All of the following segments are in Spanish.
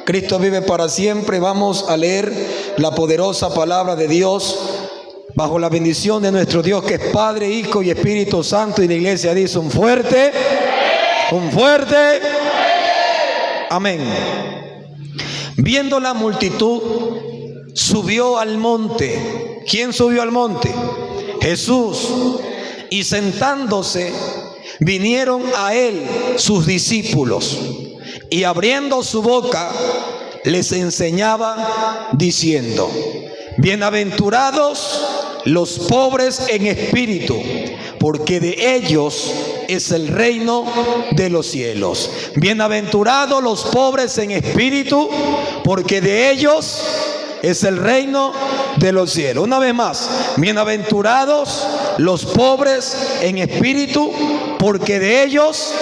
Cristo vive para siempre. Vamos a leer la poderosa palabra de Dios bajo la bendición de nuestro Dios, que es Padre, Hijo y Espíritu Santo. Y la iglesia dice un fuerte amén. Viendo la multitud, subió al monte. ¿Quién subió al monte? Jesús. Y sentándose, vinieron a él sus discípulos, y abriendo su boca les enseñaba diciendo: bienaventurados los pobres en espíritu, porque de ellos es el reino de los cielos. Bienaventurados los pobres en espíritu, porque de ellos es el reino de los cielos. Una vez más, bienaventurados los pobres en espíritu, porque de ellos,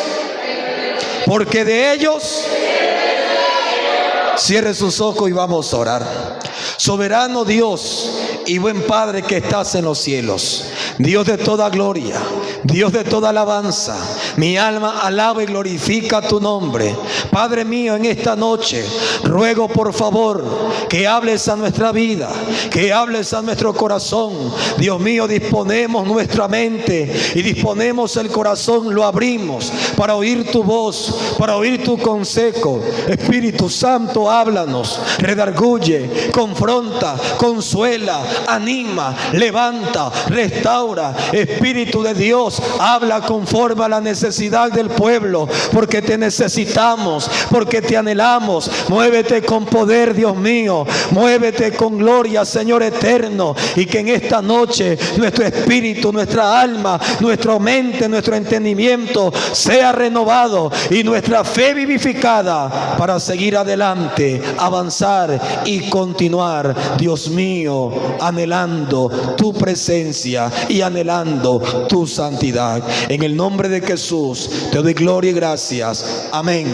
cierre sus ojos y vamos a orar. Soberano Dios y buen Padre que estás en los cielos, Dios de toda gloria, Dios de toda alabanza, mi alma alaba y glorifica tu nombre. Padre mío, en esta noche ruego por favor que hables a nuestra vida, que hables a nuestro corazón. Dios mío, disponemos nuestra mente y disponemos el corazón, lo abrimos para oír tu voz, para oír tu consejo. Espíritu Santo, háblanos, redarguye, confronta, consuela, anima, levanta, restaura. Espíritu de Dios, habla conforme a la necesidad del pueblo, porque te necesitamos, porque te anhelamos. Muévete con poder, Dios mío, muévete con gloria, Señor eterno, y que en esta noche nuestro espíritu, nuestra alma, nuestra mente, nuestro entendimiento sea renovado y nuestra fe vivificada para seguir adelante, avanzar y continuar, Dios mío, anhelando tu presencia y anhelando tu santidad. En el nombre de Jesús te doy gloria y gracias. Amén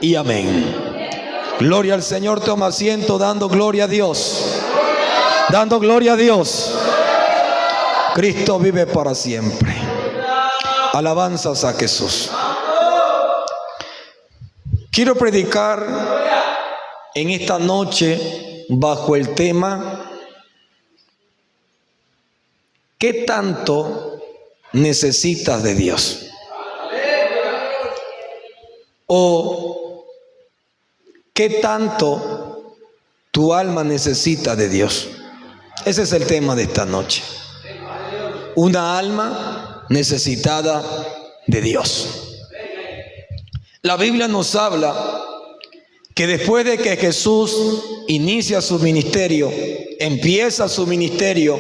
y amén. Gloria al Señor. Toma asiento, dando gloria a Dios, dando gloria a Dios. Cristo vive para siempre. Alabanzas a Jesús. Quiero predicar en esta noche bajo el tema: ¿qué tanto necesitas de Dios? O ¿qué tanto tu alma necesita de Dios? Ese es el tema de esta noche. Una alma necesitada de Dios. La Biblia nos habla que después de que Jesús inicia su ministerio, empieza su ministerio,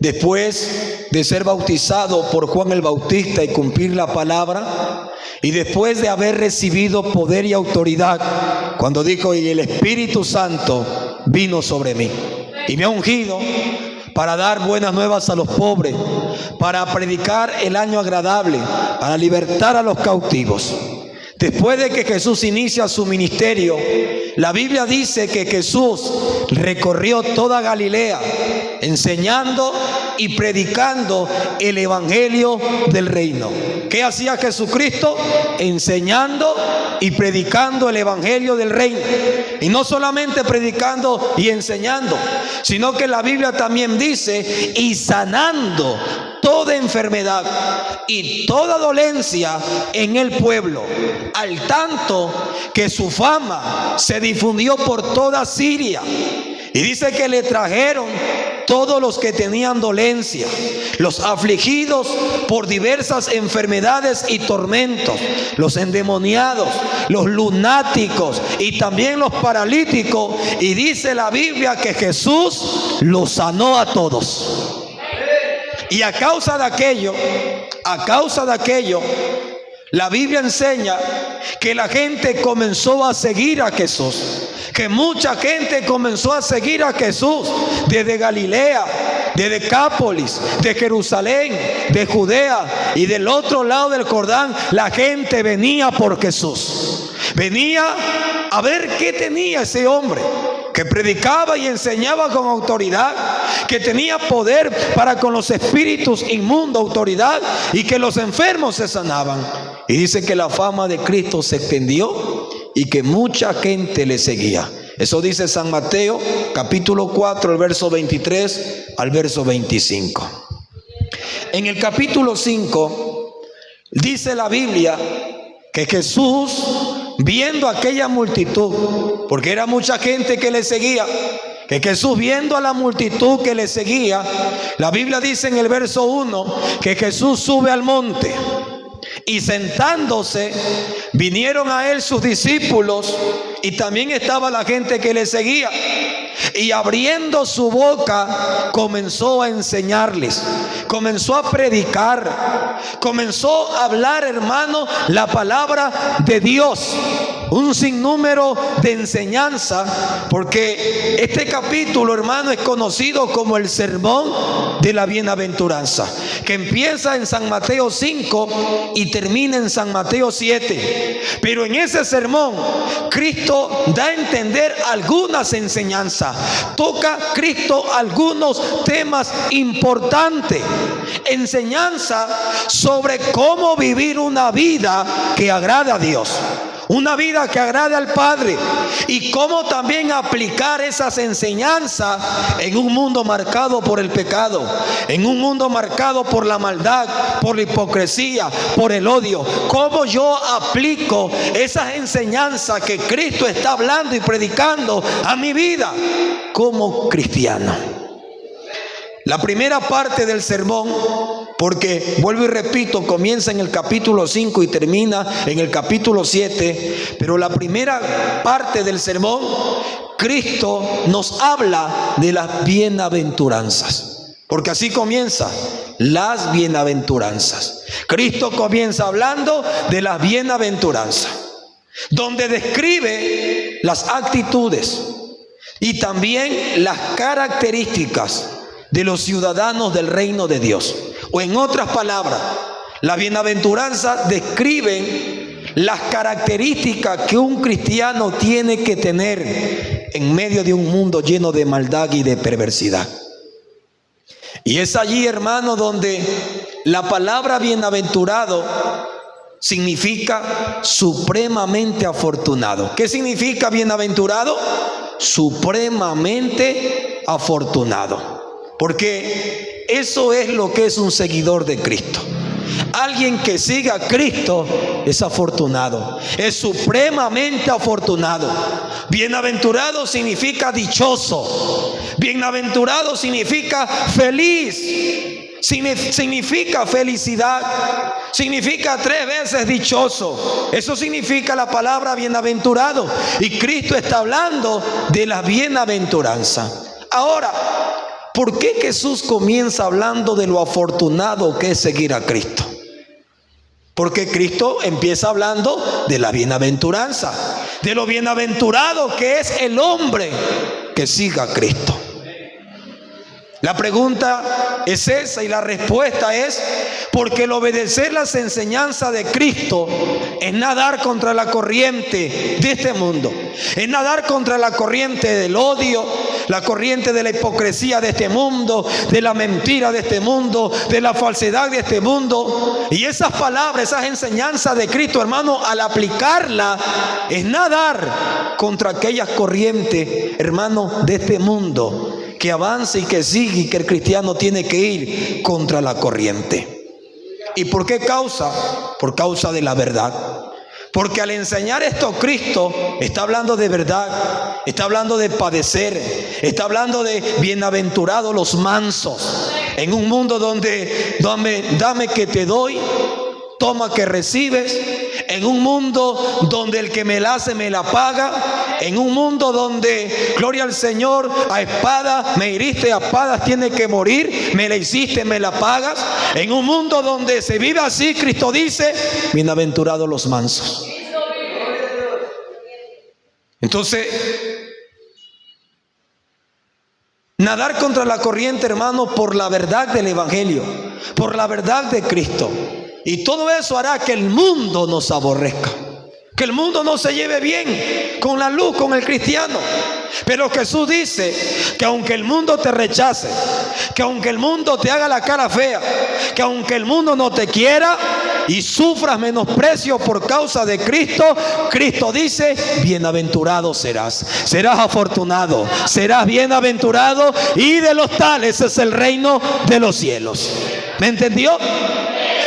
después de ser bautizado por Juan el Bautista y cumplir la palabra, y después de haber recibido poder y autoridad, cuando dijo: y el Espíritu Santo vino sobre mí y me ha ungido para dar buenas nuevas a los pobres, para predicar el año agradable, para libertar a los cautivos. Después de que Jesús inicia su ministerio, la Biblia dice que Jesús recorrió toda Galilea, enseñando y predicando el evangelio del reino. ¿Qué hacía Jesucristo? Enseñando y predicando el evangelio del reino. Y no solamente predicando y enseñando, sino que la Biblia también dice: y sanando toda enfermedad y toda dolencia en el pueblo, al tanto que su fama se difundió por toda Siria. Y dice que le trajeron todos los que tenían dolencia, los afligidos por diversas enfermedades y tormentos, los endemoniados, los lunáticos y también los paralíticos. Y dice la Biblia que Jesús los sanó a todos. Y a causa de aquello, la Biblia enseña que la gente comenzó a seguir a Jesús, que mucha gente comenzó a seguir a Jesús desde Galilea, de Decápolis, de Jerusalén, de Judea y del otro lado del Jordán. La gente venía por Jesús, venía a ver qué tenía ese hombre que predicaba y enseñaba con autoridad, que tenía poder para con los espíritus inmundos, autoridad, y que los enfermos se sanaban. Y dice que la fama de Cristo se extendió y que mucha gente le seguía. Eso dice San Mateo, capítulo 4, el verso 23 al verso 25. En el capítulo 5, dice la Biblia que Jesús, viendo aquella multitud, porque era mucha gente que le seguía, que Jesús, viendo a la multitud que le seguía, la Biblia dice en el verso 1 que Jesús sube al monte y sentándose vinieron a él sus discípulos y también estaba la gente que le seguía, y abriendo su boca comenzó a enseñarles, comenzó a predicar, comenzó a hablar, hermano, la palabra de Dios, un sinnúmero de enseñanza, porque este capítulo, hermano, es conocido como el sermón de la bienaventuranza, que empieza en San Mateo 5 y termina en San Mateo 7. Pero en ese sermón Cristo da a entender algunas enseñanzas, toca Cristo algunos temas importantes, enseñanza sobre cómo vivir una vida que agrade a Dios, una vida que agrade al Padre, y cómo también aplicar esas enseñanzas en un mundo marcado por el pecado, en un mundo marcado por la maldad, por la hipocresía, por el odio. Cómo yo aplico esas enseñanzas que Cristo está hablando y predicando a mi vida como cristiano. La primera parte del sermón, porque vuelvo y repito, comienza en el capítulo 5 y termina en el capítulo 7, pero la primera parte del sermón, Cristo nos habla de las bienaventuranzas, porque así comienza, las bienaventuranzas. Cristo comienza hablando de las bienaventuranzas, donde describe las actitudes y también las características de los ciudadanos del reino de Dios. O en otras palabras, las bienaventuranzas describen las características que un cristiano tiene que tener en medio de un mundo lleno de maldad y de perversidad. Y es allí, hermano, donde la palabra bienaventurado significa supremamente afortunado. ¿Qué significa bienaventurado? Supremamente afortunado. Porque eso es lo que es un seguidor de Cristo. Alguien que siga a Cristo es afortunado, es supremamente afortunado. Bienaventurado significa dichoso. Bienaventurado significa feliz. Significa felicidad. Significa 3 veces dichoso. Eso significa la palabra bienaventurado. Y Cristo está hablando de la bienaventuranza. Ahora, ¿por qué Jesús comienza hablando de lo afortunado que es seguir a Cristo? Porque Cristo empieza hablando de la bienaventuranza, de lo bienaventurado que es el hombre que siga a Cristo. La pregunta es esa y la respuesta es porque el obedecer las enseñanzas de Cristo es nadar contra la corriente de este mundo, es nadar contra la corriente del odio, la corriente de la hipocresía de este mundo, de la mentira de este mundo, de la falsedad de este mundo. Y esas palabras, esas enseñanzas de Cristo, hermano, al aplicarla es nadar contra aquellas corrientes, hermano, de este mundo que avanza y que sigue, y que el cristiano tiene que ir contra la corriente. ¿Y por qué causa? Por causa de la verdad. Porque al enseñar esto Cristo está hablando de verdad, está hablando de padecer, está hablando de bienaventurados los mansos. En un mundo donde dame que te doy, toma que recibes. En un mundo donde el que me la hace me la paga. En un mundo donde, gloria al Señor, a espada me hiriste, a espadas tiene que morir, me la hiciste, me la pagas. En un mundo donde se vive así, Cristo dice, bienaventurados los mansos. Entonces, nadar contra la corriente, hermano, por la verdad del Evangelio, por la verdad de Cristo. Y todo eso hará que el mundo nos aborrezca. Que el mundo no se lleve bien con la luz, con el cristiano. Pero Jesús dice que aunque el mundo te rechace, que aunque el mundo te haga la cara fea, que aunque el mundo no te quiera y sufras menosprecio por causa de Cristo, Cristo dice: bienaventurado serás, serás afortunado, serás bienaventurado, y de los tales es el reino de los cielos. ¿Me entendió?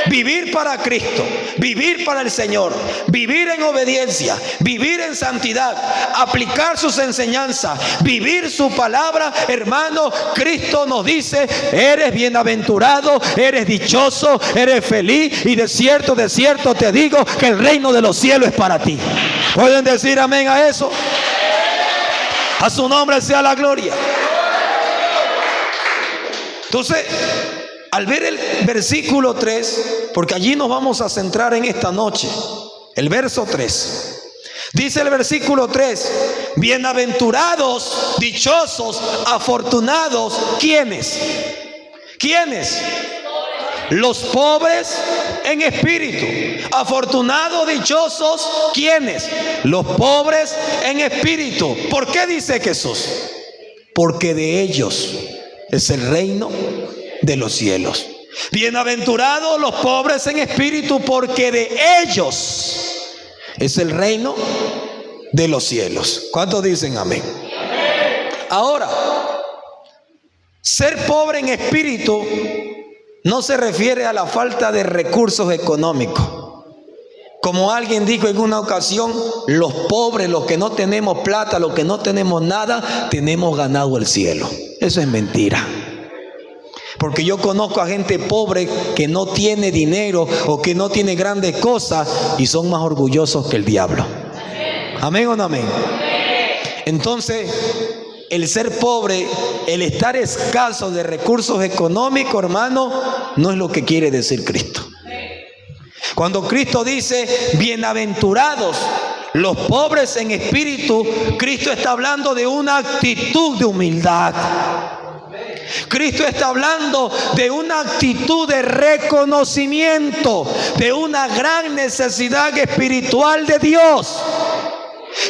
Vivir para Cristo, vivir para el Señor, vivir en obediencia, vivir en santidad, aplicar sus enseñanzas, vivir su palabra. Hermano, Cristo nos dice: eres bienaventurado, eres dichoso, eres feliz, y de cierto te digo que el reino de los cielos es para ti. ¿Pueden decir amén a eso? A su nombre sea la gloria. Entonces, al ver el versículo 3, porque allí nos vamos a centrar en esta noche, el verso 3, dice el versículo 3: bienaventurados, dichosos, afortunados, ¿quiénes? ¿Quiénes? Los pobres en espíritu. Afortunados, dichosos, ¿quiénes? Los pobres en espíritu. ¿Por qué dice Jesús? Porque de ellos es el reino de los cielos. Bienaventurados los pobres en espíritu, porque de ellos es el reino de los cielos. ¿Cuántos dicen amén? Ahora, ser pobre en espíritu no se refiere a la falta de recursos económicos. Como alguien dijo en una ocasión: los pobres, los que no tenemos plata, los que no tenemos nada, tenemos ganado el cielo. Eso es mentira. Porque yo conozco a gente pobre que no tiene dinero o que no tiene grandes cosas y son más orgullosos que el diablo. ¿Amén o no amén? Entonces, el ser pobre, el estar escaso de recursos económicos, hermano, no es lo que quiere decir Cristo. Cuando Cristo dice bienaventurados los pobres en espíritu, Cristo está hablando de una actitud de humildad. Cristo está hablando de una actitud de reconocimiento de una gran necesidad espiritual de Dios.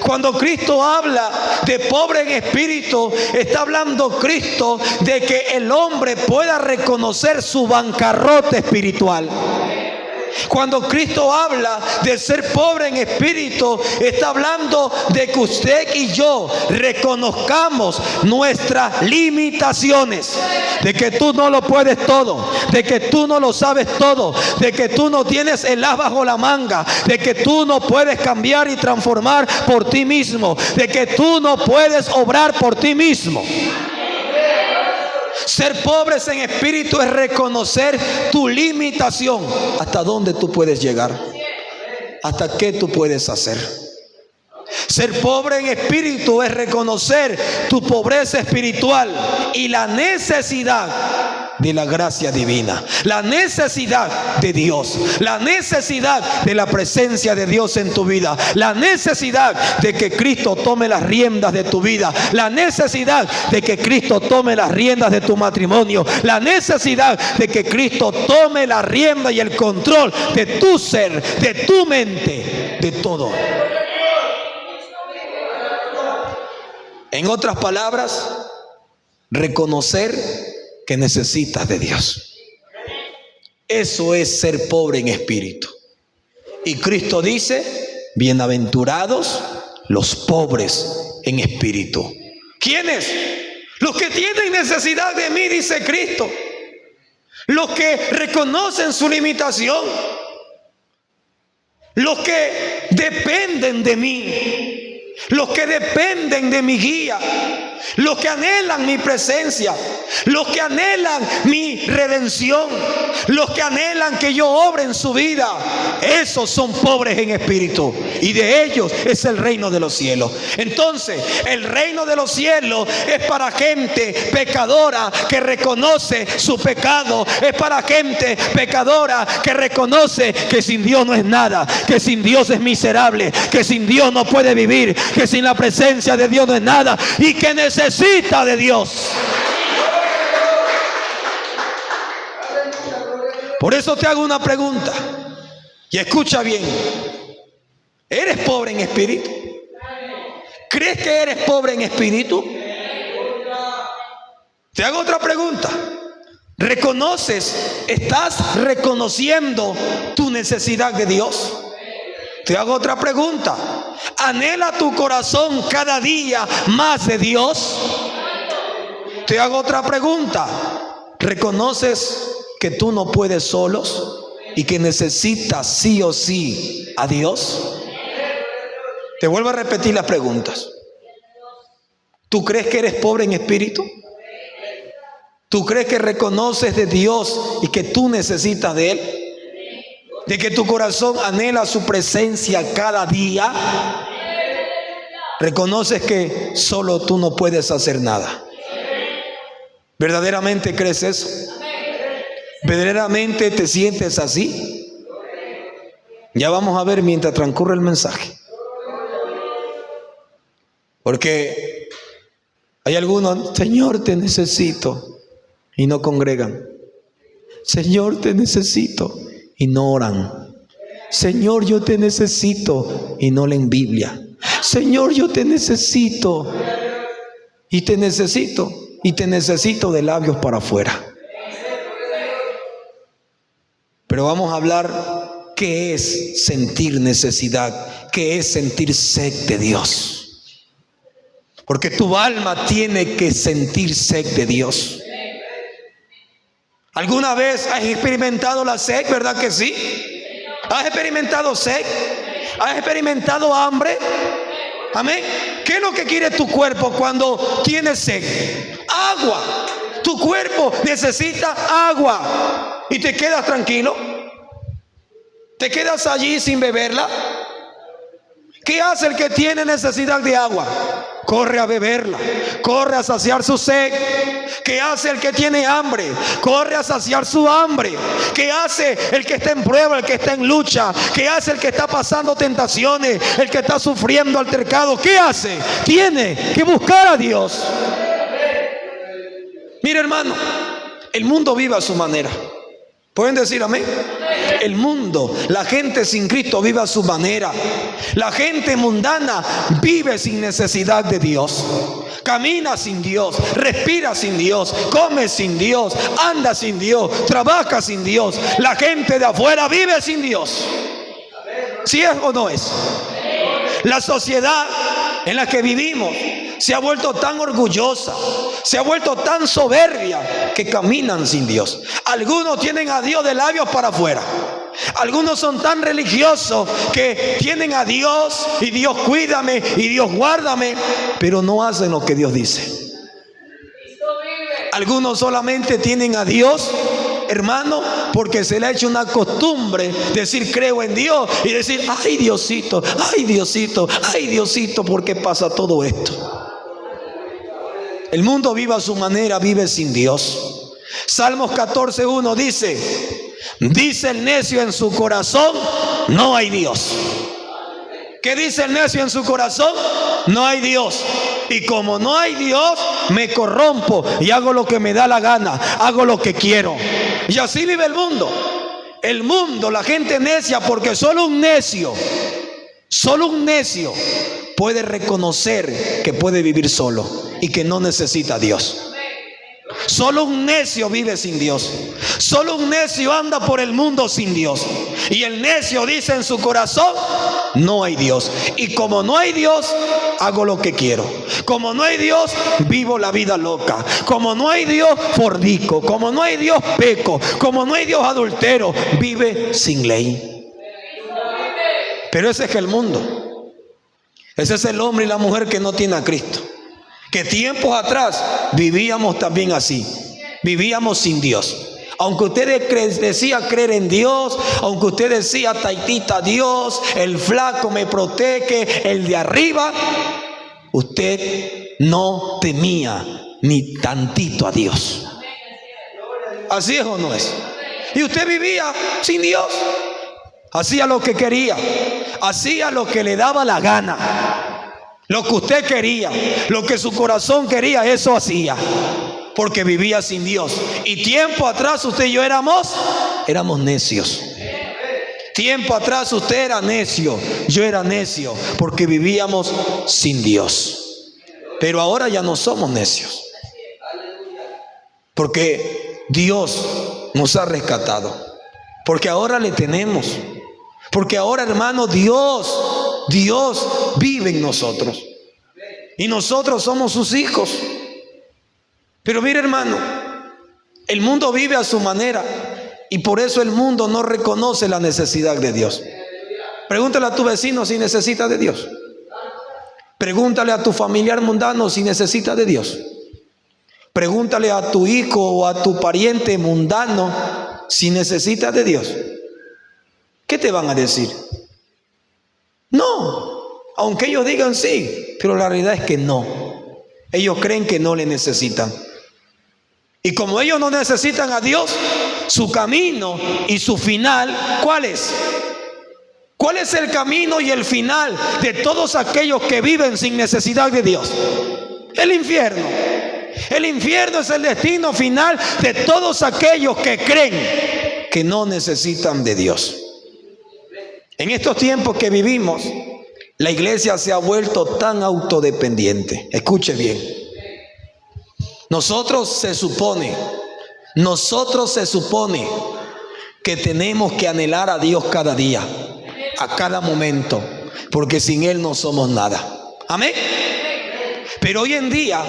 Cuando Cristo habla de pobre en espíritu, está hablando Cristo de que el hombre pueda reconocer su bancarrota espiritual. Cuando Cristo habla de ser pobre en espíritu, está hablando de que usted y yo reconozcamos nuestras limitaciones, de que tú no lo puedes todo, de que tú no lo sabes todo, de que tú no tienes el as bajo la manga, de que tú no puedes cambiar y transformar por ti mismo, de que tú no puedes obrar por ti mismo. Ser pobres en espíritu es reconocer tu limitación. ¿Hasta dónde tú puedes llegar? ¿Hasta qué tú puedes hacer? Ser pobre en espíritu es reconocer tu pobreza espiritual y la necesidad de la gracia divina, la necesidad de Dios, la necesidad de la presencia de Dios en tu vida, la necesidad de que Cristo tome las riendas de tu vida, la necesidad de que Cristo tome las riendas de tu matrimonio, la necesidad de que Cristo tome la rienda y el control de tu ser, de tu mente, de todo. En otras palabras, reconocer que necesitas de Dios. Eso es ser pobre en espíritu. Y Cristo dice: bienaventurados los pobres en espíritu. ¿Quiénes? Los que tienen necesidad de mí, dice Cristo. Los que reconocen su limitación. Los que dependen de mí. Los que dependen de mi guía, los que anhelan mi presencia, los que anhelan mi redención, los que anhelan que yo obre en su vida, esos son pobres en espíritu, y de ellos es el reino de los cielos. Entonces, el reino de los cielos es para gente pecadora que reconoce su pecado, es para gente pecadora que reconoce que sin Dios no es nada, que sin Dios es miserable, que sin Dios no puede vivir, que sin la presencia de Dios no es nada y que necesita de Dios. Por eso te hago una pregunta y escucha bien. ¿Eres pobre en espíritu? ¿Crees que eres pobre en espíritu? Te hago otra pregunta. ¿Estás reconociendo tu necesidad de Dios? Te hago otra pregunta. ¿Anhela tu corazón cada día más de Dios? Te hago otra pregunta. ¿Reconoces que tú no puedes solos y que necesitas sí o sí a Dios? Te vuelvo a repetir las preguntas. ¿Tú crees que eres pobre en espíritu? ¿Tú crees que reconoces de Dios y que tú necesitas de Él? ¿De que tu corazón anhela su presencia cada día? ¿Reconoces que solo tú no puedes hacer nada? ¿Verdaderamente crees eso? ¿Verdaderamente te sientes así? Ya vamos a ver mientras transcurre el mensaje. Porque hay algunos, Señor, te necesito, y no congregan. Señor, te necesito, y no oran. Señor, yo te necesito, y no leen Biblia. Señor, yo te necesito, y te necesito de labios para afuera. Pero vamos a hablar qué es sentir necesidad, qué es sentir sed de Dios. Porque tu alma tiene que sentir sed de Dios. ¿Alguna vez has experimentado la sed? ¿Verdad que sí? ¿Has experimentado sed? ¿Has experimentado hambre? Amén. ¿Qué es lo que quiere tu cuerpo cuando tienes sed? Agua. Tu cuerpo necesita agua. ¿Y te quedas tranquilo? ¿Te quedas allí sin beberla? ¿Qué hace el que tiene necesidad de agua? Corre a beberla, corre a saciar su sed. ¿Qué hace el que tiene hambre? Corre a saciar su hambre. ¿Qué hace el que está en prueba, el que está en lucha? ¿Qué hace el que está pasando tentaciones, el que está sufriendo altercados? ¿Qué hace? Tiene que buscar a Dios. Mira, hermano, el mundo vive a su manera. ¿Pueden decir amén? El mundo, la gente sin Cristo vive a su manera. La gente mundana vive sin necesidad de Dios. Camina sin Dios, respira sin Dios, come sin Dios, anda sin Dios, trabaja sin Dios. La gente de afuera vive sin Dios. ¿Sí es o no es? La sociedad en la que vivimos se ha vuelto tan orgullosa, se ha vuelto tan soberbia que caminan sin Dios. Algunos tienen a Dios de labios para afuera. Algunos son tan religiosos que tienen a Dios y Dios cuídame y Dios guárdame, pero no hacen lo que Dios dice. Algunos solamente tienen a Dios, hermano, porque se le ha hecho una costumbre decir creo en Dios y decir ay Diosito, ay Diosito, ay Diosito, ¿por qué pasa todo esto? El mundo vive a su manera, vive sin Dios. Salmos 14:1 dice el necio en su corazón, no hay Dios. ¿Qué dice el necio en su corazón? No hay Dios. Y como no hay Dios, me corrompo y hago lo que me da la gana, hago lo que quiero. Y así vive el mundo. El mundo, la gente necia, porque solo un necio puede reconocer que puede vivir solo y que no necesita a Dios. Solo un necio vive sin Dios. Solo un necio anda por el mundo sin Dios. Y el necio dice en su corazón, no hay Dios. Y como no hay Dios, hago lo que quiero. Como no hay Dios, vivo la vida loca. Como no hay Dios, fornico. Como no hay Dios, peco. Como no hay Dios, adultero. Vive sin ley. Pero ese es el mundo. Ese es el hombre y la mujer que no tiene a Cristo. Que tiempos atrás vivíamos también así. Vivíamos sin Dios. Aunque usted decía creer en Dios, aunque usted decía taitita Dios, el flaco me protege, el de arriba, usted no temía ni tantito a Dios. ¿Así es o no es? Y usted vivía sin Dios. Hacía lo que quería, hacía lo que le daba la gana. Lo que usted quería, lo que su corazón quería, eso hacía. Porque vivía sin Dios. Y tiempo atrás usted y yo éramos necios. Tiempo atrás usted era necio, yo era necio, porque vivíamos sin Dios. Pero ahora ya no somos necios, porque Dios nos ha rescatado, porque ahora le tenemos, porque ahora, hermano, Dios vive en nosotros y nosotros somos sus hijos. Pero mire, hermano, el mundo vive a su manera y por eso el mundo no reconoce la necesidad de Dios. Pregúntale a tu vecino si necesita de Dios. Pregúntale a tu familiar mundano si necesita de Dios. Pregúntale a tu hijo o a tu pariente mundano si necesita de Dios. ¿Qué te van a decir? No, aunque ellos digan sí, pero la realidad es que no. Ellos creen que no le necesitan. Y como ellos no necesitan a Dios, su camino y su final, ¿cuál es? ¿Cuál es el camino y el final de todos aquellos que viven sin necesidad de Dios? El infierno. El infierno es el destino final de todos aquellos que creen que no necesitan de Dios. En estos tiempos que vivimos, la iglesia se ha vuelto tan autodependiente. Escuche bien. Nosotros se supone que tenemos que anhelar a Dios cada día, a cada momento, porque sin Él no somos nada. Amén. Pero hoy en día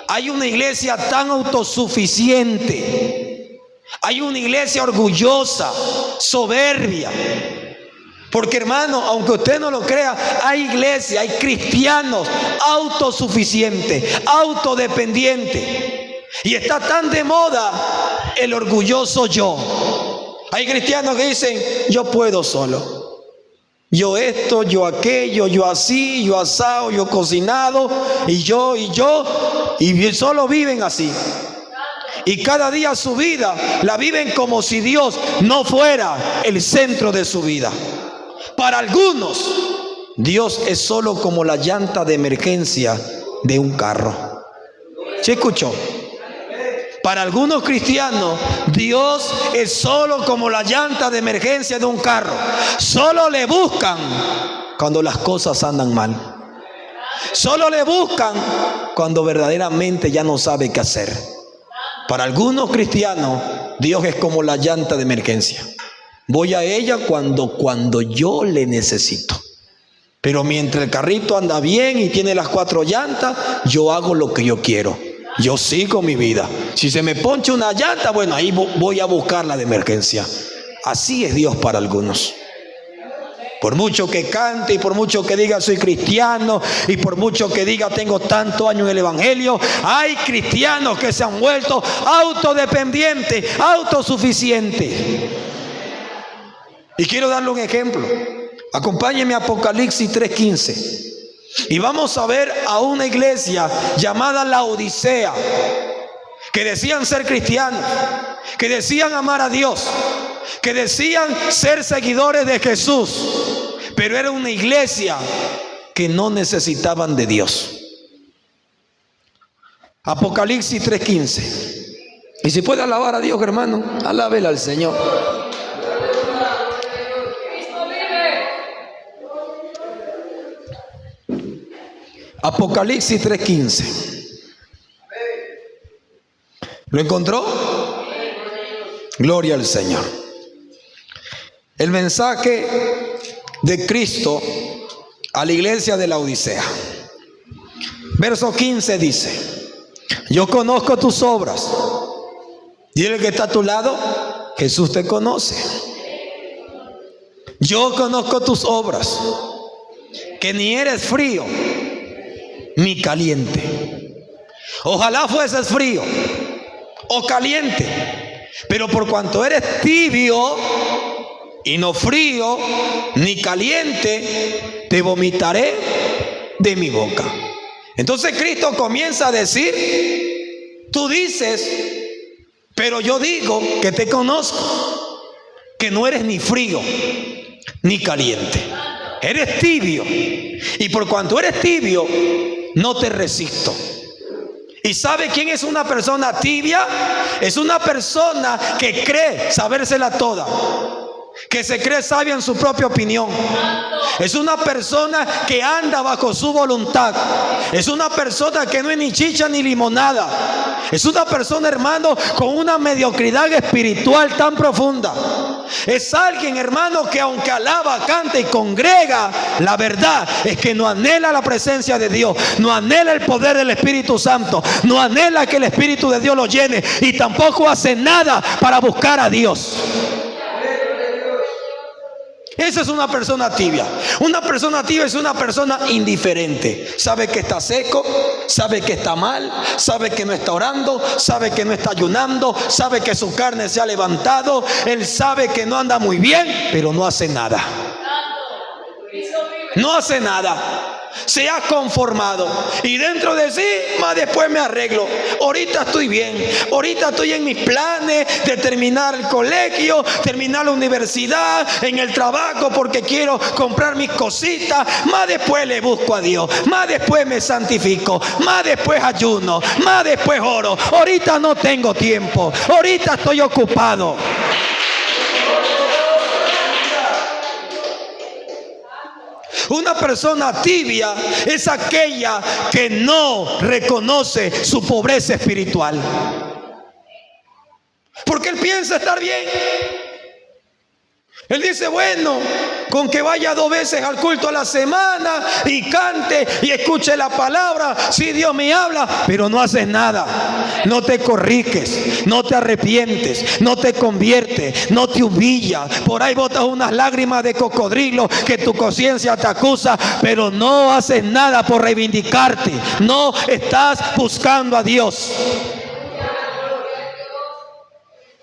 hay una iglesia tan autosuficiente, hay una iglesia orgullosa, soberbia. Porque, hermano, aunque usted no lo crea, hay iglesia, hay cristianos autosuficientes, autodependientes. Y está tan de moda el orgulloso yo. Hay cristianos que dicen, yo puedo solo. Yo esto, yo aquello, yo así, yo asado, yo cocinado, y solo viven así. Y cada día su vida la viven como si Dios no fuera el centro de su vida. Para algunos, Dios es solo como la llanta de emergencia de un carro. ¿Sí escuchó? Para algunos cristianos, Dios es solo como la llanta de emergencia de un carro. Solo le buscan cuando las cosas andan mal. Solo le buscan cuando verdaderamente ya no sabe qué hacer. Para algunos cristianos, Dios es como la llanta de emergencia. Voy a ella cuando yo le necesito. Pero mientras el carrito anda bien y tiene las 4 llantas, yo hago lo que yo quiero. Yo sigo mi vida. Si se me poncha una llanta, bueno, ahí voy a buscar la de emergencia. Así es Dios para algunos. Por mucho que cante y por mucho que diga soy cristiano y por mucho que diga tengo tantos años en el evangelio, hay cristianos que se han vuelto autodependientes, autosuficientes. Y quiero darle un ejemplo. Acompáñenme a Apocalipsis 3:15. Y vamos a ver a una iglesia llamada Laodicea, que decían ser cristianos, que decían amar a Dios, que decían ser seguidores de Jesús, pero era una iglesia que no necesitaban de Dios. Apocalipsis 3:15. Y si puede alabar a Dios, hermano, alábele al Señor. Apocalipsis 3:15. ¿Lo encontró? Gloria al Señor. El mensaje de Cristo a la iglesia de Laodicea. Verso 15 dice: yo conozco tus obras. Dile que está a tu lado, Jesús te conoce. Yo conozco tus obras, que ni eres frío ni caliente. Ojalá fueses frío o caliente, pero por cuanto eres tibio y no frío ni caliente, te vomitaré de mi boca. Entonces Cristo comienza a decir: tú dices, pero yo digo que te conozco, que no eres ni frío ni caliente, eres tibio, y por cuanto eres tibio no te resisto. ¿Y sabe quién es una persona tibia? Es una persona que cree sabérsela toda, que se cree sabia en su propia opinión. Es una persona que anda bajo su voluntad. Es una persona que no es ni chicha ni limonada. Es una persona, hermano, con una mediocridad espiritual tan profunda. Es alguien, hermano, que aunque alaba, canta y congrega, la verdad es que no anhela la presencia de Dios, no anhela el poder del Espíritu Santo, no anhela que el Espíritu de Dios lo llene, y tampoco hace nada para buscar a Dios. Esa es una persona tibia. Una persona tibia es una persona indiferente. Sabe que está seco, sabe que está mal, sabe que no está orando, sabe que no está ayunando, sabe que su carne se ha levantado. Él sabe que no anda muy bien, pero no hace nada. No hace nada. Se ha conformado y dentro de sí, más después me arreglo. Ahorita estoy bien, ahorita estoy en mis planes de terminar el colegio, terminar la universidad, en el trabajo, porque quiero comprar mis cositas. Más después le busco a Dios, más después me santifico, más después ayuno, más después oro. Ahorita no tengo tiempo, ahorita estoy ocupado. Una persona tibia es aquella que no reconoce su pobreza espiritual, porque él piensa estar bien. Él dice, bueno, con que vaya 2 veces al culto a la semana y cante y escuche la palabra, sí, Dios me habla, pero no haces nada. No te corriges, no te arrepientes, no te conviertes, no te humillas. Por ahí botas unas lágrimas de cocodrilo que tu conciencia te acusa, pero no haces nada por reivindicarte. No estás buscando a Dios.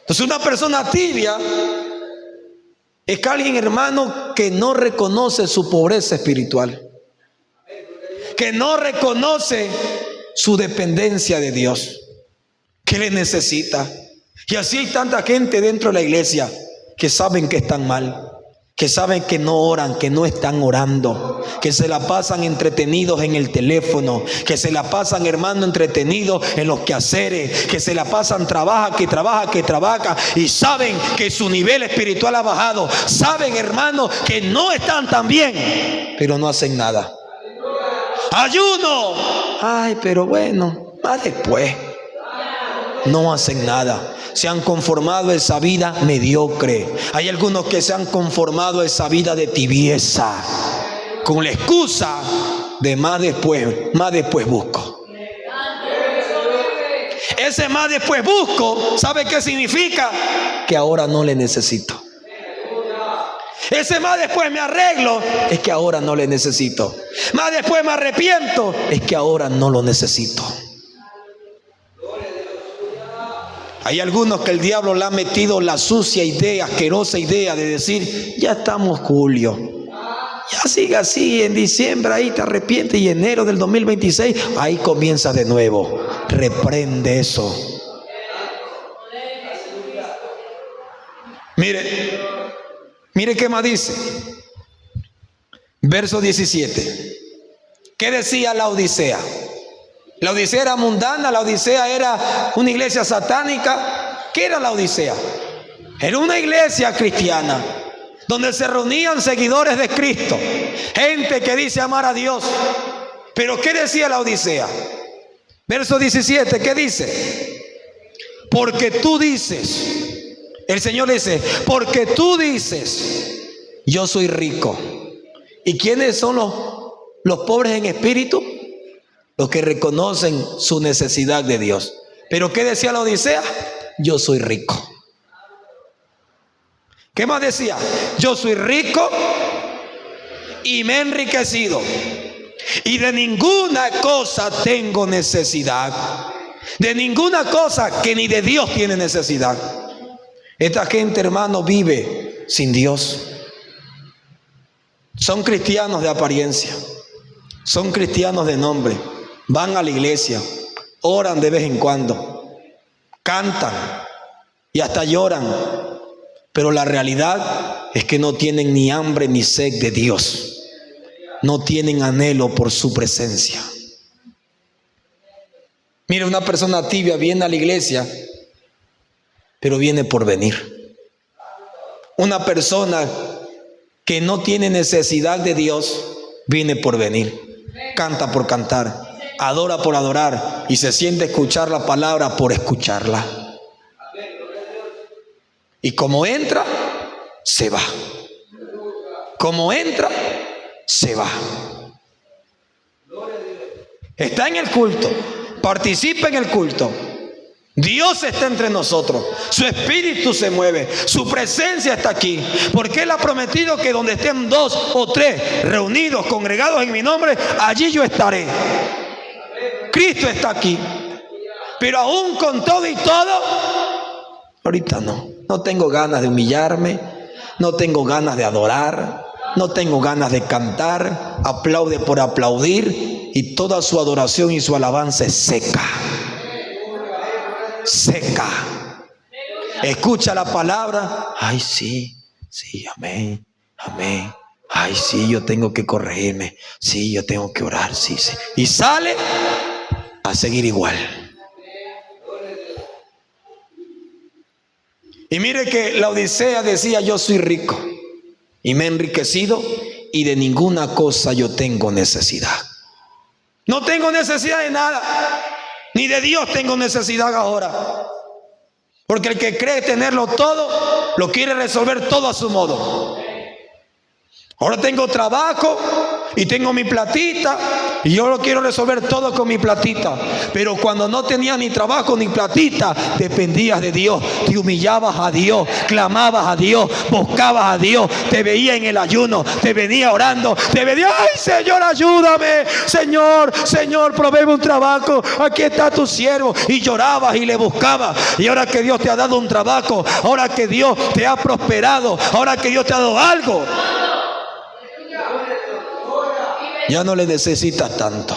Entonces, una persona tibia es que alguien, hermano, que no reconoce su pobreza espiritual, que no reconoce su dependencia de Dios, que le necesita. Y así hay tanta gente dentro de la iglesia que saben que están mal, que saben que no oran, que no están orando, que se la pasan entretenidos en el teléfono, que se la pasan, hermano, entretenidos en los quehaceres, que se la pasan trabaja, y saben que su nivel espiritual ha bajado, saben, hermano, que no están tan bien, pero no hacen nada. Ayuno, ay, pero bueno, más después. No hacen nada. Se han conformado a esa vida mediocre. Hay algunos que se han conformado a esa vida de tibieza, con la excusa de más después busco. Ese más después busco, ¿sabe qué significa? Que ahora no le necesito. Ese más después me arreglo, es que ahora no le necesito. Más después me arrepiento, es que ahora no lo necesito. Hay algunos que el diablo le ha metido la sucia idea, asquerosa idea de decir, ya estamos julio, ya sigue así, en diciembre ahí te arrepientes y enero del 2026, ahí comienzas de nuevo. Reprende eso. Mire qué más dice. Verso 17. ¿Qué decía la Odisea? La Odisea era mundana, la Odisea era una iglesia satánica. ¿Qué era la Odisea? Era una iglesia cristiana donde se reunían seguidores de Cristo, gente que dice amar a Dios. Pero ¿qué decía la Odisea? Verso 17, ¿qué dice? Porque tú dices, el Señor dice, porque tú dices, yo soy rico. ¿Y quiénes son los pobres en espíritu? Los que reconocen su necesidad de Dios. Pero ¿qué decía la Odisea? Yo soy rico. ¿Qué más decía? Yo soy rico y me he enriquecido y de ninguna cosa tengo necesidad. De ninguna cosa, que ni de Dios tiene necesidad. Esta gente, hermano, vive sin Dios. Son cristianos de apariencia, son cristianos de nombre. Van a la iglesia, oran de vez en cuando, cantan y hasta lloran, pero la realidad es que no tienen ni hambre ni sed de Dios, no tienen anhelo por su presencia. Mira, una persona tibia viene a la iglesia, pero viene por venir. Una persona que no tiene necesidad de Dios viene por venir, canta por cantar, adora por adorar y se siente a escuchar la palabra por escucharla. Y como entra, se va. Como entra, se va. Está en el culto, participa en el culto. Dios está entre nosotros, su espíritu se mueve, su presencia está aquí, porque Él ha prometido que donde estén 2 o 3 reunidos, congregados en mi nombre, allí yo estaré. Cristo está aquí, pero aún con todo y todo, ahorita no tengo ganas de humillarme, no tengo ganas de adorar, no tengo ganas de cantar, aplaude por aplaudir y toda su adoración y su alabanza es seca. Seca. Escucha la palabra. Ay, sí, amén, amén. Ay, sí, yo tengo que corregirme. Sí, yo tengo que orar, sí. Y sale a seguir igual. Y mire que la Odisea decía: yo soy rico y me he enriquecido y de ninguna cosa yo tengo necesidad. No tengo necesidad de nada. Ni de Dios tengo necesidad ahora. Porque el que cree tenerlo todo, lo quiere resolver todo a su modo. Ahora tengo trabajo y tengo mi platita y yo lo quiero resolver todo con mi platita. Pero cuando no tenías ni trabajo ni platita, dependías de Dios, te humillabas a Dios, clamabas a Dios, buscabas a Dios, te veía en el ayuno, te venía orando, te venía: ay, Señor, ayúdame, Señor, provéeme un trabajo, aquí está tu siervo. Y llorabas y le buscabas. Y ahora que Dios te ha dado un trabajo, ahora que Dios te ha prosperado, ahora que Dios te ha dado algo, ya no le necesitas tanto.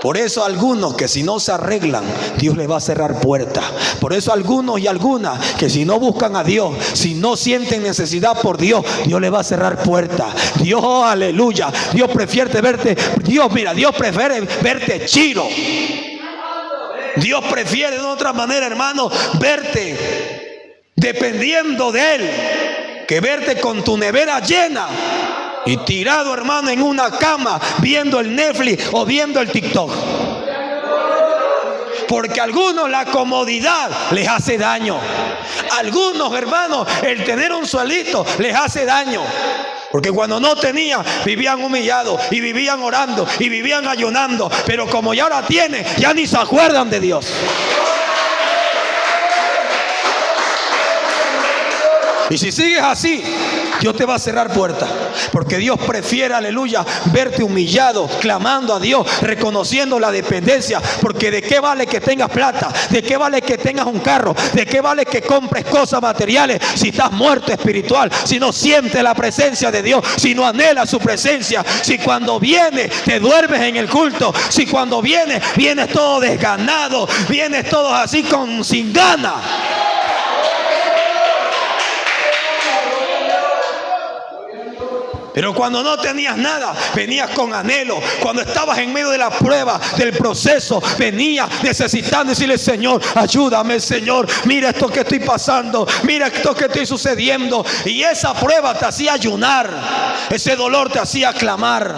Por eso algunos que si no se arreglan, Dios les va a cerrar puertas. Por eso algunos y algunas que si no buscan a Dios, si no sienten necesidad por Dios, Dios les va a cerrar puertas. Dios, oh, aleluya, Dios prefiere verte chiro. Dios prefiere de otra manera, hermano, verte dependiendo de Él, que verte con tu nevera llena y tirado, hermano, en una cama viendo el Netflix o viendo el TikTok. Porque a algunos la comodidad les hace daño. A algunos, hermanos, el tener un suelito les hace daño. Porque cuando no tenían, vivían humillados y vivían orando y vivían ayunando. Pero como ya ahora tienen, ya ni se acuerdan de Dios. Y si sigues así, Dios te va a cerrar puertas. Porque Dios prefiere, aleluya, verte humillado, clamando a Dios, reconociendo la dependencia. Porque de qué vale que tengas plata, de qué vale que tengas un carro, de qué vale que compres cosas materiales si estás muerto espiritual, si no sientes la presencia de Dios, si no anhelas su presencia, si cuando vienes te duermes en el culto, si cuando vienes todo desganado, vienes todo así sin ganas. Pero cuando no tenías nada, venías con anhelo. Cuando estabas en medio de la prueba, del proceso, venías necesitando decirle: Señor, ayúdame, Señor. Mira esto que estoy pasando. Mira esto que estoy sucediendo. Y esa prueba te hacía ayunar. Ese dolor te hacía clamar.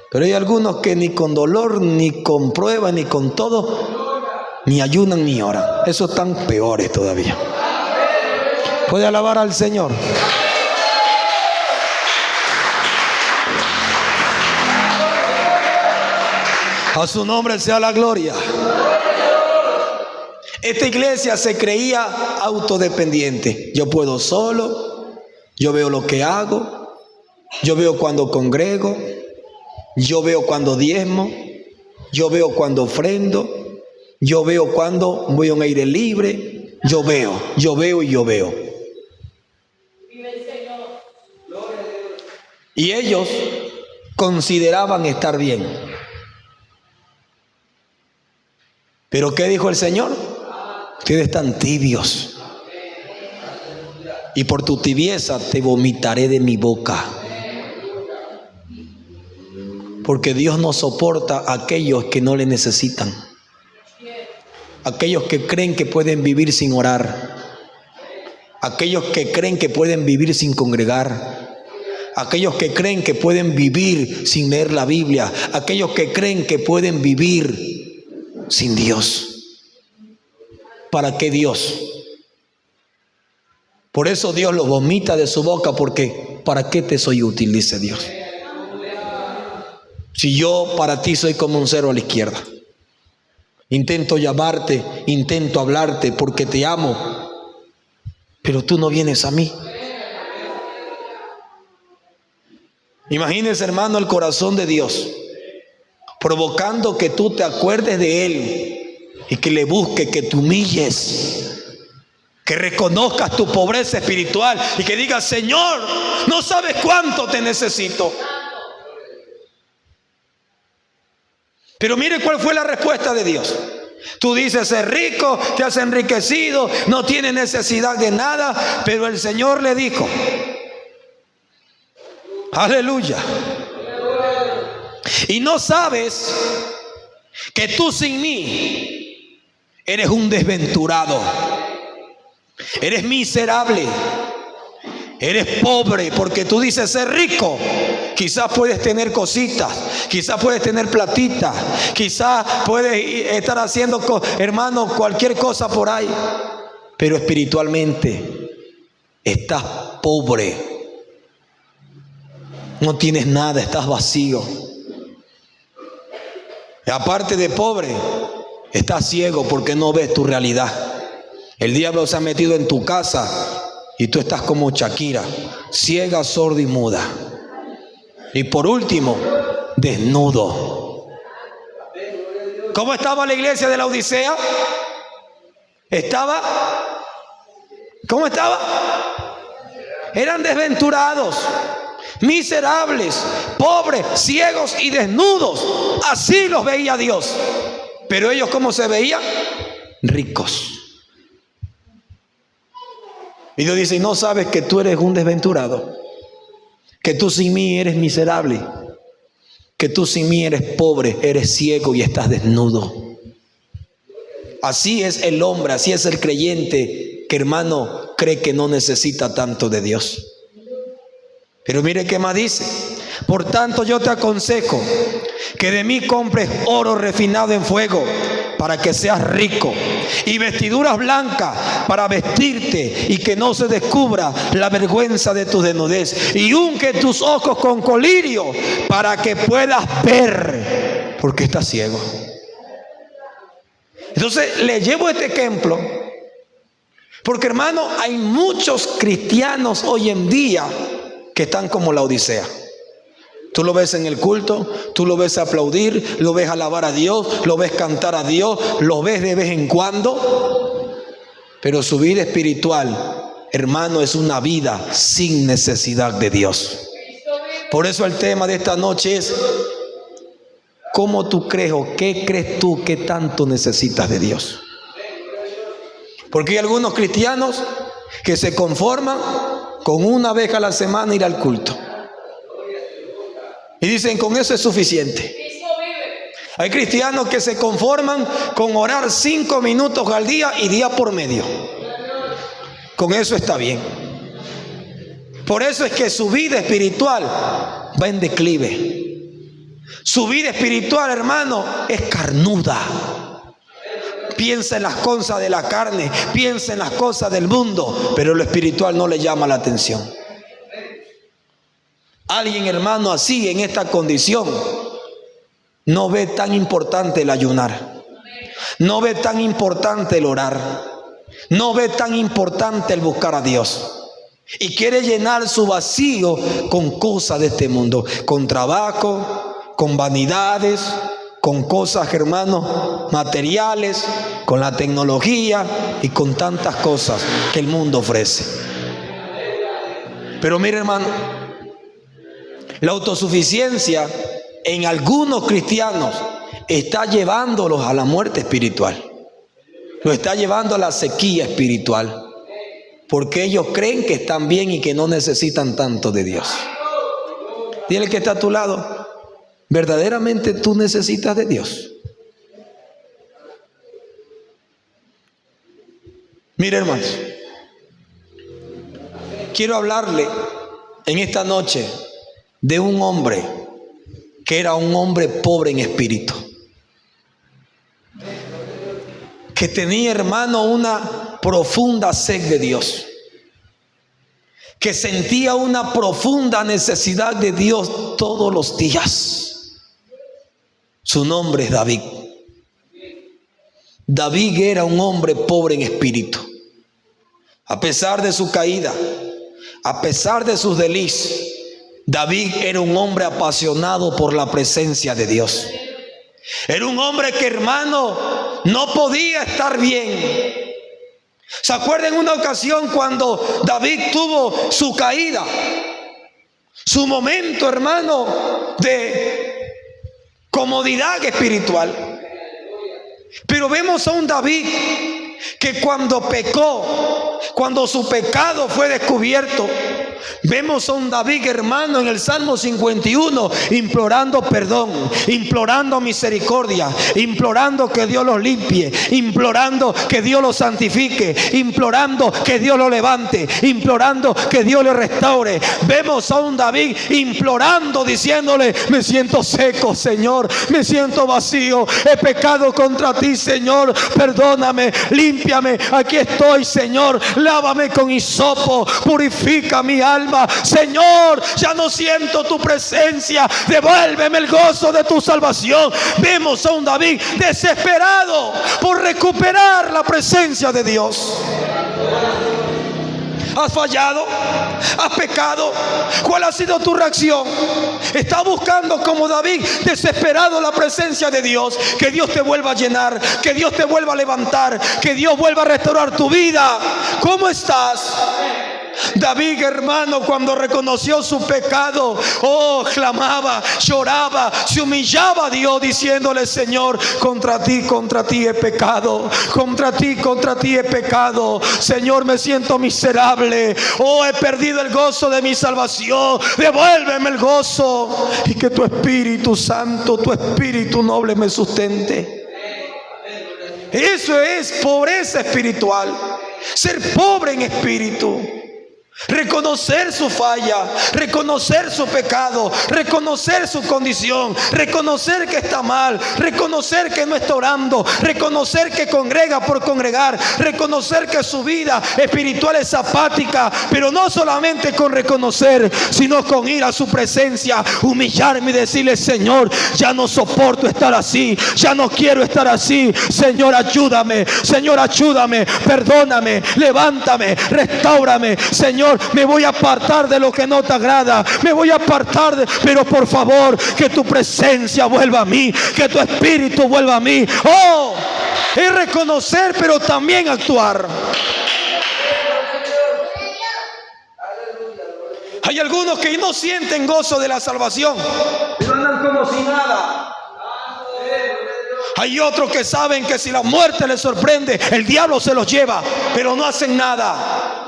Pero hay algunos que ni con dolor, ni con prueba, ni con todo, ni ayunan ni oran. Esos están peores todavía. ¿Puede alabar al Señor? A su nombre sea la gloria. Esta iglesia se creía autodependiente. Yo puedo solo, yo veo lo que hago, yo veo cuando congrego, yo veo cuando diezmo, yo veo cuando ofrendo, yo veo cuando voy a un aire libre, yo veo. Y ellos consideraban estar bien. ¿Pero qué dijo el Señor? Ustedes están tibios. Y por tu tibieza te vomitaré de mi boca. Porque Dios no soporta a aquellos que no le necesitan. aquellos que creen que pueden vivir sin orar, aquellos que creen que pueden vivir sin congregar, aquellos que creen que pueden vivir sin leer la Biblia, aquellos que creen que pueden vivir sin Dios. ¿Para qué Dios? Por eso Dios los vomita de su boca, porque ¿para qué te soy útil?, dice Dios. Si yo para ti soy como un cero a la izquierda. Intento llamarte, intento hablarte porque te amo, pero tú no vienes a mí. Imagínese, hermano, el corazón de Dios provocando que tú te acuerdes de Él y que le busques, que te humilles, que reconozcas tu pobreza espiritual y que digas: Señor, no sabes cuánto te necesito. Pero mire cuál fue la respuesta de Dios. Tú dices ser rico, te has enriquecido, no tienes necesidad de nada, pero el Señor le dijo: aleluya. Y no sabes que tú sin mí eres un desventurado, eres miserable, eres pobre, porque tú dices ser rico. Quizás puedes tener cositas, quizás puedes tener platita, quizás puedes estar haciendo, hermano, cualquier cosa por ahí, pero espiritualmente estás pobre, no tienes nada, estás vacío. Y aparte de pobre, estás ciego porque no ves tu realidad. El diablo se ha metido en tu casa y tú estás como Shakira, ciega, sorda y muda. Y por último, desnudo. ¿Cómo estaba la iglesia de la Odisea? ¿Cómo estaba? Eran desventurados, miserables, pobres, ciegos y desnudos. Así los veía Dios. Pero ellos, ¿cómo se veían? Ricos. Y Dios dice: ¿no sabes que tú eres un desventurado? Que tú sin mí eres miserable, que tú sin mí eres pobre, eres ciego y estás desnudo. Así es el hombre, así es el creyente que, hermano, cree que no necesita tanto de Dios. Pero mire qué más dice: por tanto yo te aconsejo que de mí compres oro refinado en fuego para que seas rico, y vestiduras blancas para vestirte y que no se descubra la vergüenza de tu desnudez, y unge tus ojos con colirio para que puedas ver, porque estás ciego. Entonces le llevo este ejemplo porque, hermano, hay muchos cristianos hoy en día que están como la Odisea. Tú lo ves en el culto, tú lo ves aplaudir, lo ves alabar a Dios, lo ves cantar a Dios, lo ves de vez en cuando, pero su vida espiritual, hermano, es una vida sin necesidad de Dios. Por eso el tema de esta noche es: ¿cómo tú crees o qué crees tú que tanto necesitas de Dios? Porque hay algunos cristianos que se conforman con una vez a la semana ir al culto y dicen: con eso es suficiente. Hay cristianos que se conforman con orar 5 minutos al día y día por medio. Con eso está bien. Por eso es que su vida espiritual va en declive. Su vida espiritual, hermano, es carnuda. Piensa en las cosas de la carne, piensa en las cosas del mundo, pero lo espiritual no le llama la atención. Alguien, hermano, así, en esta condición, no ve tan importante el ayunar, no ve tan importante el orar, no ve tan importante el buscar a Dios, y quiere llenar su vacío con cosas de este mundo, con trabajo, con vanidades, con cosas, hermanos, materiales, con la tecnología y con tantas cosas que el mundo ofrece. Pero mire, hermano, la autosuficiencia en algunos cristianos está llevándolos a la muerte espiritual. Lo está llevando a la sequía espiritual. Porque ellos creen que están bien y que no necesitan tanto de Dios. Dile que está a tu lado: ¿verdaderamente tú necesitas de Dios? Mire, hermanos, quiero hablarle en esta noche de un hombre que era un hombre pobre en espíritu, que tenía, hermano, una profunda sed de Dios, que sentía una profunda necesidad de Dios todos los días. Su nombre es David. David era un hombre pobre en espíritu. A pesar de su caída, a pesar de sus delicias, David era un hombre apasionado por la presencia de Dios. Era un hombre que, hermano, no podía estar bien. ¿Se acuerdan una ocasión cuando David tuvo su caída? Su momento, hermano, de comodidad espiritual. Pero vemos a un David que cuando pecó, cuando su pecado fue descubierto, vemos a un David, hermano, en el Salmo 51, implorando perdón, implorando misericordia, implorando que Dios los limpie, implorando que Dios los santifique, implorando que Dios lo levante, implorando que Dios le restaure. Vemos a un David implorando, diciéndole: me siento seco, Señor, me siento vacío, he pecado contra ti, Señor, perdóname, límpiame, aquí estoy, Señor, lávame con hisopo, purifica mi alma, Señor, ya no siento tu presencia, devuélveme el gozo de tu salvación. Vemos a un David desesperado por recuperar la presencia de Dios. ¿Has fallado? ¿Has pecado? ¿Cuál ha sido tu reacción? ¿Estás buscando, como David, desesperado, la presencia de Dios? Que Dios te vuelva a llenar, que Dios te vuelva a levantar, que Dios vuelva a restaurar tu vida. ¿Cómo estás? David, hermano, cuando reconoció su pecado, clamaba, lloraba, se humillaba a Dios, diciéndole: Señor, contra ti he pecado, contra ti he pecado, Señor, me siento miserable, he perdido el gozo de mi salvación, devuélveme el gozo, y que tu Espíritu Santo, tu Espíritu noble me sustente. Eso es pobreza espiritual, ser pobre en espíritu. Reconocer su falla, reconocer su pecado, reconocer su condición, reconocer que está mal, reconocer que no está orando, reconocer que congrega por congregar, reconocer que su vida espiritual es apática, pero no solamente con reconocer, sino con ir a su presencia, humillarme y decirle: Señor, ya no soporto estar así, ya no quiero estar así, Señor, ayúdame, perdóname, levántame, restáurame, Señor, me voy a apartar de lo que no te agrada, me voy a apartar pero por favor, que tu presencia vuelva a mí, que tu Espíritu vuelva a mí. Es reconocer, pero también actuar. Hay algunos que no sienten gozo de la salvación, pero andan como si nada. Hay otros que saben que si la muerte les sorprende, el diablo se los lleva, pero no hacen nada.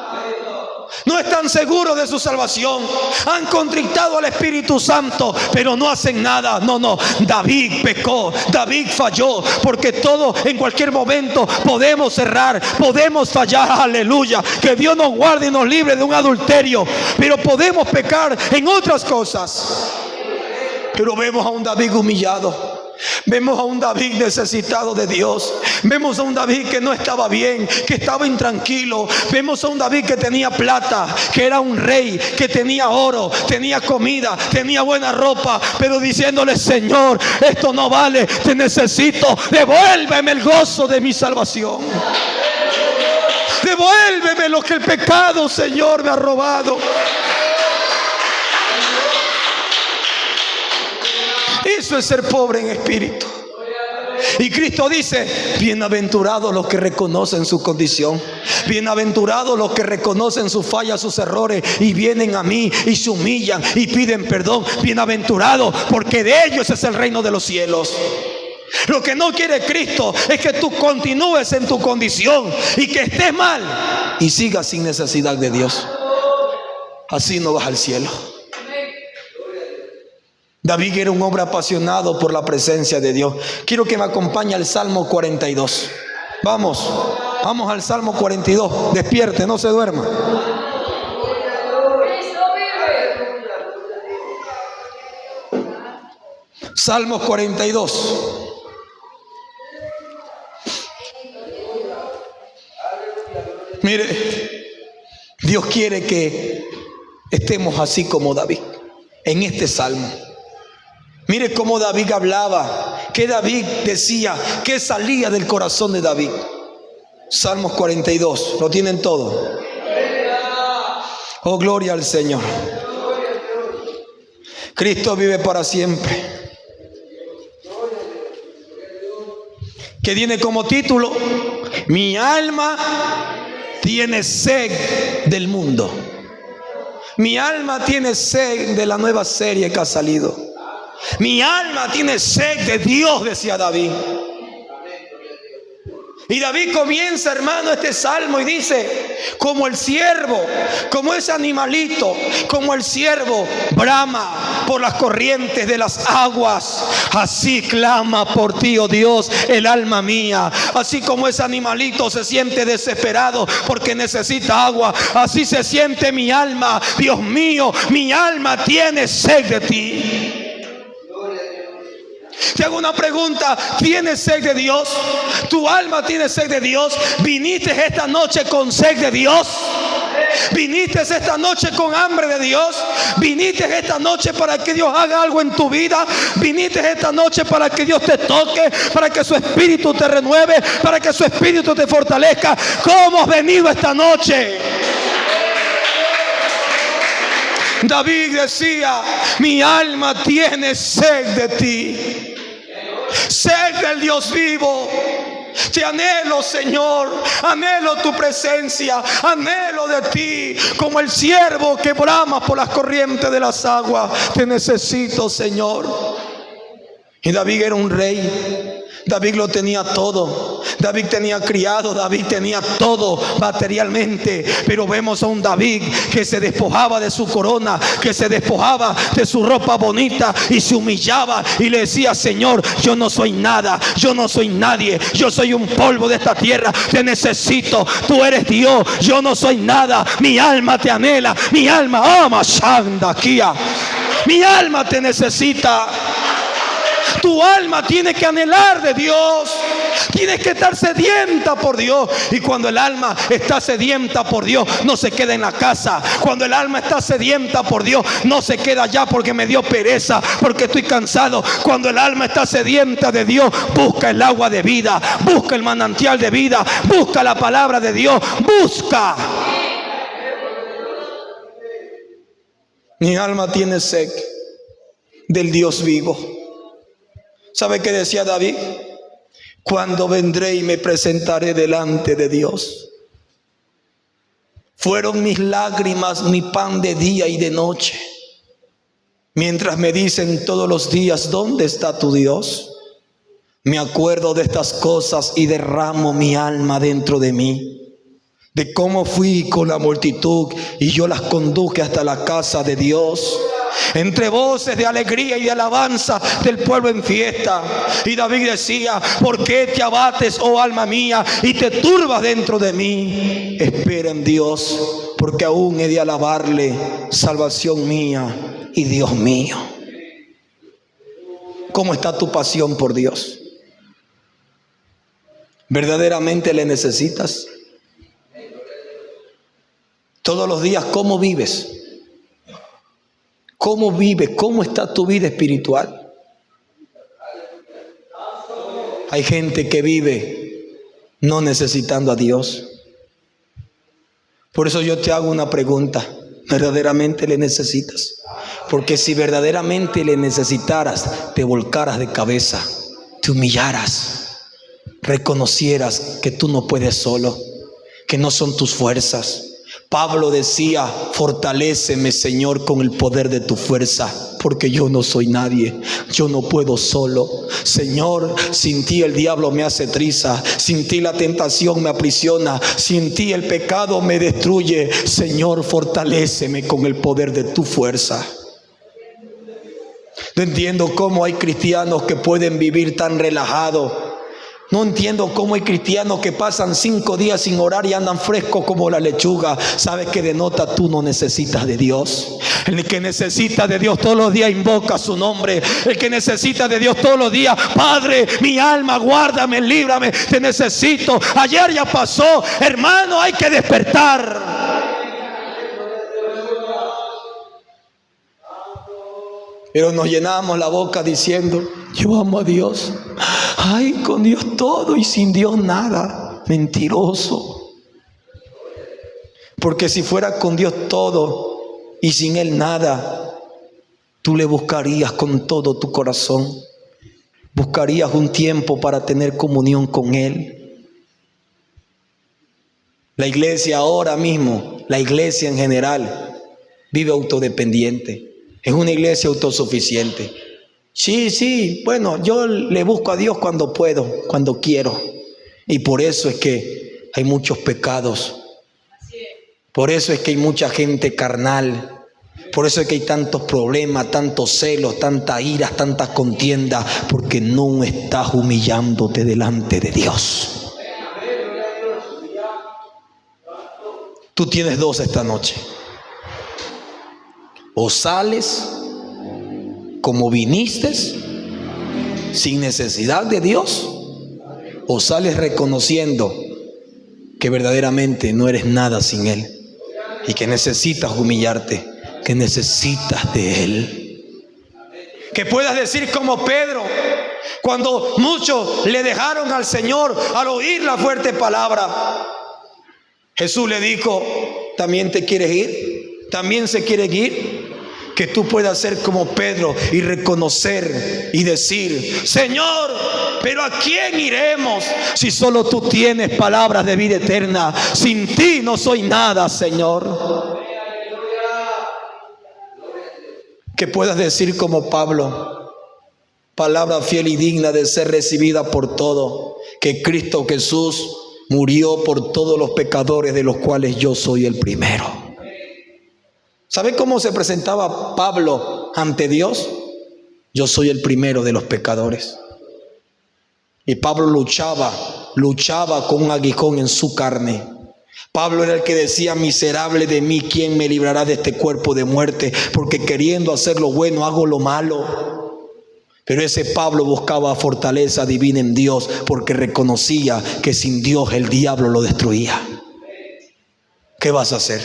No están seguros de su salvación, han contristado al Espíritu Santo, pero no hacen nada. No, David pecó, David falló, porque todos en cualquier momento podemos errar, podemos fallar, aleluya, que Dios nos guarde y nos libre de un adulterio, pero podemos pecar en otras cosas. Pero vemos a un David humillado, vemos a un David necesitado de Dios, vemos a un David que no estaba bien, que estaba intranquilo, vemos a un David que tenía plata, que era un rey, que tenía oro, tenía comida, tenía buena ropa, pero diciéndole: Señor, esto no vale, te necesito, devuélveme el gozo de mi salvación, devuélveme lo que el pecado, Señor, me ha robado. Eso es ser pobre en espíritu. Y Cristo dice: bienaventurados los que reconocen su condición, bienaventurados los que reconocen sus fallas, sus errores, y vienen a mí y se humillan y piden perdón. Bienaventurados, porque de ellos es el reino de los cielos. Lo que no quiere Cristo es que tú continúes en tu condición y que estés mal y sigas sin necesidad de Dios. Así no vas al cielo. David era un hombre apasionado por la presencia de Dios. Quiero que me acompañe al Salmo 42. Vamos. Vamos al Salmo 42. Despierte, no se duerma. Salmos 42. Mire, Dios quiere que estemos así como David en este salmo. Mire cómo David hablaba, que David decía, que salía del corazón de David. Salmos 42, lo tienen todo. Oh, gloria al Señor. Cristo vive para siempre. Que tiene como título: mi alma tiene sed del mundo. Mi alma tiene sed de la nueva serie que ha salido. Mi alma tiene sed de Dios, decía David. Y David comienza, hermano, este salmo y dice: como el ciervo, como ese animalito, como el ciervo brama por las corrientes de las aguas, así clama por ti, oh Dios, el alma mía. Así como ese animalito se siente desesperado porque necesita agua, así se siente mi alma. Dios mío, mi alma tiene sed de ti. Te hago una pregunta: ¿tienes sed de Dios? ¿Tu alma tiene sed de Dios? ¿Viniste esta noche con sed de Dios? ¿Viniste esta noche con hambre de Dios? ¿Viniste esta noche para que Dios haga algo en tu vida? ¿Viniste esta noche para que Dios te toque? ¿Para que su espíritu te renueve? ¿Para que su espíritu te fortalezca? ¿Cómo has venido esta noche? David decía: mi alma tiene sed de ti. Sed del Dios vivo. Te anhelo, Señor. Anhelo tu presencia. Anhelo de ti. Como el ciervo que brama por las corrientes de las aguas. Te necesito, Señor. Y David era un rey. David lo tenía todo. David tenía criado, David tenía todo materialmente. Pero vemos a un David que se despojaba de su corona, que se despojaba de su ropa bonita y se humillaba y le decía: Señor, yo no soy nada, yo no soy nadie, yo soy un polvo de esta tierra, te necesito, tú eres Dios, yo no soy nada, mi alma te anhela, mi alma ama, mi alma te necesita. Tu alma tiene que anhelar de Dios. Tienes que estar sedienta por Dios. Y cuando el alma está sedienta por Dios, no se queda en la casa. Cuando el alma está sedienta por Dios, no se queda allá porque me dio pereza, porque estoy cansado. Cuando el alma está sedienta de Dios, busca el agua de vida, busca el manantial de vida, busca la palabra de Dios, busca. Mi alma tiene sed del Dios vivo. ¿Sabe qué decía David? Cuando vendré y me presentaré delante de Dios. Fueron mis lágrimas mi pan de día y de noche. Mientras me dicen todos los días: ¿dónde está tu Dios? Me acuerdo de estas cosas y derramo mi alma dentro de mí. De cómo fui con la multitud y yo las conduje hasta la casa de Dios. Entre voces de alegría y de alabanza del pueblo en fiesta. Y David decía: ¿por qué te abates, oh alma mía, y te turbas dentro de mí? Espera en Dios, porque aún he de alabarle, salvación mía y Dios mío. ¿Cómo está tu pasión por Dios? ¿Verdaderamente le necesitas? Todos los días, ¿cómo vives? ¿Cómo vives? ¿Cómo está tu vida espiritual? Hay gente que vive no necesitando a Dios. Por eso yo te hago una pregunta: ¿verdaderamente le necesitas? Porque si verdaderamente le necesitaras, te volcaras de cabeza, te humillaras, reconocieras que tú no puedes solo, que no son tus fuerzas. Pablo decía: fortaléceme, Señor, con el poder de tu fuerza, porque yo no soy nadie, yo no puedo solo. Señor, sin ti el diablo me hace triza, sin ti la tentación me aprisiona, sin ti el pecado me destruye. Señor, fortaléceme con el poder de tu fuerza. No entiendo cómo hay cristianos que pueden vivir tan relajados. No entiendo cómo hay cristianos que pasan 5 días sin orar y andan frescos como la lechuga. ¿Sabes qué denota? Tú no necesitas de Dios. El que necesita de Dios todos los días invoca su nombre. El que necesita de Dios todos los días: Padre, mi alma, guárdame, líbrame, te necesito. Ayer ya pasó, hermano, hay que despertar. Pero nos llenamos la boca diciendo: yo amo a Dios. Ay, con Dios todo y sin Dios nada. Mentiroso. Porque si fuera con Dios todo y sin Él nada, tú le buscarías con todo tu corazón. Buscarías un tiempo para tener comunión con Él. La iglesia ahora mismo, la iglesia en general, vive autodependiente. Es una iglesia autosuficiente. Sí, bueno, yo le busco a Dios cuando puedo, cuando quiero. Y por eso es que hay muchos pecados. Por eso es que hay mucha gente carnal. Por eso es que hay tantos problemas, tantos celos, tantas iras, tantas contiendas. Porque no estás humillándote delante de Dios. Tú tienes dos esta noche. O sales como viniste, sin necesidad de Dios, o sales reconociendo que verdaderamente no eres nada sin Él y que necesitas humillarte, que necesitas de Él. Que puedas decir como Pedro, cuando muchos le dejaron al Señor al oír la fuerte palabra, Jesús le dijo: ¿también te quieres ir? ¿También se quiere ir? Que tú puedas ser como Pedro y reconocer y decir: Señor, pero ¿a quién iremos si solo tú tienes palabras de vida eterna? Sin ti no soy nada, Señor. Que puedas decir como Pablo: palabra fiel y digna de ser recibida por todo, que Cristo Jesús murió por todos los pecadores, de los cuales yo soy el primero. ¿Sabe cómo se presentaba Pablo ante Dios? Yo soy el primero de los pecadores. Y Pablo luchaba con un aguijón en su carne. Pablo era el que decía: miserable de mí, ¿quién me librará de este cuerpo de muerte? Porque queriendo hacer lo bueno, hago lo malo. Pero ese Pablo buscaba fortaleza divina en Dios, porque reconocía que sin Dios el diablo lo destruía. ¿Qué vas a hacer?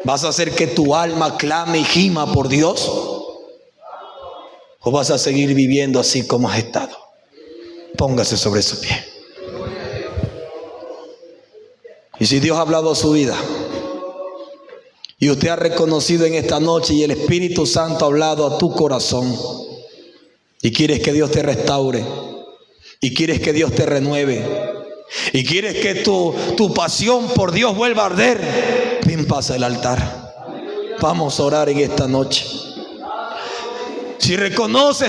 ¿Vas a hacer que tu alma clame y gima por Dios? ¿O vas a seguir viviendo así como has estado? Póngase sobre su pie. Y si Dios ha hablado a su vida y usted ha reconocido en esta noche y el Espíritu Santo ha hablado a tu corazón, y quieres que Dios te restaure, y quieres que Dios te renueve, y quieres que tu pasión por Dios vuelva a arder, ven, pasa el altar. Vamos a orar en esta noche. Si reconoces